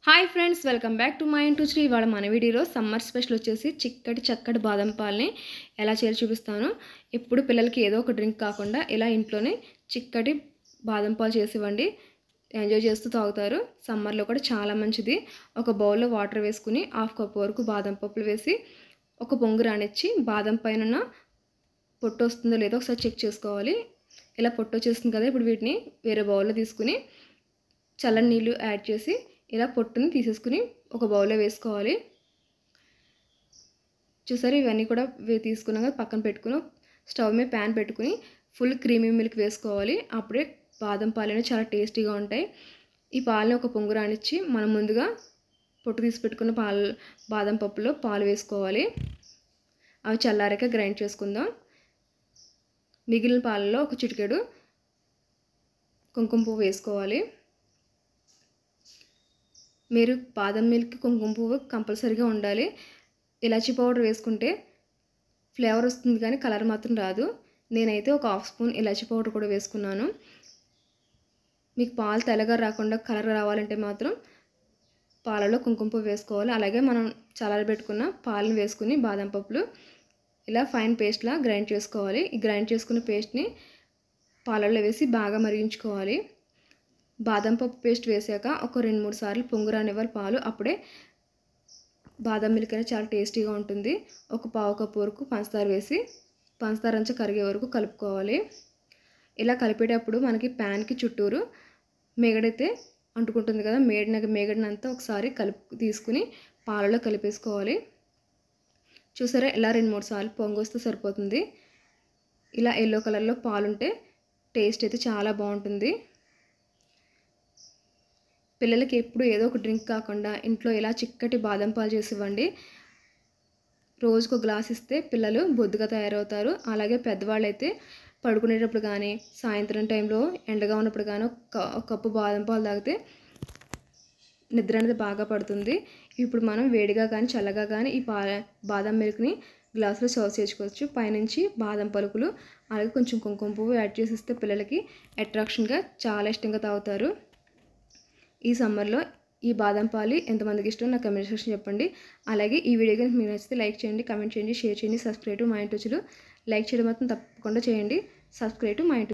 Hi friends, welcome back to my into Sri. ఇవాళ మన వీడియోలో సమ్మర్ స్పెషల్ వచ్చేసి చక్కటి బాదం పాలని ఎలా చేయాలో చూపిస్తాను. ఎప్పుడు పిల్లలకి ఏదో ఒక డ్రింక్ కాకుండా ఇలా ఇంట్లోనే చిక్కటి బాదం పాలు చేసివ్వండి. ఎంజాయ్ చేస్తూ తాగుతారు. సమ్మర్లో కూడా చాలా మంచిది. ఒక బౌల్లో వాటర్ వేసుకుని 1/2 కప్ వరకు బాదం పప్పులు వేసి ఒక పొంగు రానిచ్చి బాదం పైన పొట్టు వస్తుందో లేదో ఒకసారి చెక్ చేసుకోవాలి. ఇలా పొట్టు వచ్చేస్తుంది కదా, ఇప్పుడు వీటిని వేరే బౌల్లో తీసుకుని చల్లని నీళ్ళు యాడ్ చేసి ఇలా పొట్టుని తీసేసుకుని ఒక బౌల్లో వేసుకోవాలి. చూసారు, ఇవన్నీ కూడా తీసుకున్నాక పక్కన పెట్టుకుని స్టవ్ మీద ప్యాన్ పెట్టుకుని ఫుల్ క్రీమీ మిల్క్ వేసుకోవాలి. అప్పుడే బాదం పాలు చాలా టేస్టీగా ఉంటాయి. ఈ పాలని ఒక పొంగు రానిచ్చి మనం ముందుగా పొట్టు తీసి పెట్టుకున్న బాదం పప్పులో పాలు వేసుకోవాలి. అవి చల్లారాక గ్రైండ్ చేసుకుందాం. మిగిలిన పాలలో ఒక చిటికెడు కుంకుమ పువ్వు వేసుకోవాలి. మీరు బాదం మిల్క్ కుంకుమ పువ్వు కంపల్సరీగా ఉండాలి. ఇలాచీ పౌడర్ వేసుకుంటే ఫ్లేవర్ వస్తుంది కానీ కలర్ మాత్రం రాదు. నేనైతే ఒక 1/2 స్పూన్ ఇలాచీ పౌడర్ కూడా వేసుకున్నాను. మీకు పాలు తెల్లగా రాకుండా కలర్ రావాలంటే మాత్రం పాలలో కుంకుమ పువ్వు వేసుకోవాలి. అలాగే మనం చల్లారబెట్టుకున్న పాలను వేసుకుని బాదం పప్పులు ఇలా ఫైన్ పేస్ట్లా గ్రైండ్ చేసుకోవాలి. ఈ గ్రైండ్ చేసుకున్న పేస్ట్ని పాలల్లో వేసి బాగా మరిగించుకోవాలి. బాదం పప్పు పేస్ట్ వేసాక ఒక 2-3 సార్లు పొంగు రానివ్వాలి పాలు. అప్పుడే బాదం మిల్క్ అనేది చాలా టేస్టీగా ఉంటుంది. ఒక 1/4 కప్పు వరకు పంచదార వేసి పంచదార అంతా కరిగే వరకు కలుపుకోవాలి. ఇలా కలిపేటప్పుడు మనకి ప్యాన్కి చుట్టూరు మేగడైతే అంటుకుంటుంది కదా, మేగడనంతా ఒకసారి తీసుకుని పాలలో కలిపేసుకోవాలి. చూసారా, ఇలా 2-3 సార్లు పొంగు వస్తే సరిపోతుంది. ఇలా ఎల్లో కలర్లో పాలుంటే టేస్ట్ అయితే చాలా బాగుంటుంది. పిల్లలకి ఎప్పుడు ఏదో ఒక డ్రింక్ కాకుండా ఇంట్లో ఇలా చిక్కటి బాదం పాలు చేసి ఇవ్వండి. రోజుకు ఒక గ్లాస్ ఇస్తే పిల్లలు బొద్దుగా తయారవుతారు. అలాగే పెద్దవాళ్ళు అయితే పడుకునేటప్పుడు కానీ సాయంత్రం టైంలో ఎండగా ఉన్నప్పుడు కానీ ఒక కప్పు బాదం పాలు తాగితే నిద్ర అనేది బాగా పడుతుంది. ఇప్పుడు మనం వేడిగా కానీ చల్లగా కానీ ఈ బాదం మిల్క్ని గ్లాసులో సర్వ్ చేసుకోవచ్చు. పైనుంచి బాదం పలుకులు అలాగే కొంచెం కుంకుమ పువ్వు యాడ్ చేసి ఇస్తే పిల్లలకి అట్రాక్షన్గా చాలా ఇష్టంగా తాగుతారు. ఈ సమ్మర్లో ఈ బాదం పాలు ఎంతమందికి ఇష్టం నాకు కమెంట్ సెక్షన్ చెప్పండి. అలాగే ఈ వీడియో కనుక మీకు నచ్చితే లైక్ చేయండి, కమెంట్ చేయండి, షేర్ చేయండి, subscribe to my into. Like చేయడం మాత్రం తప్పకుండా చేయండి. Subscribe to my into.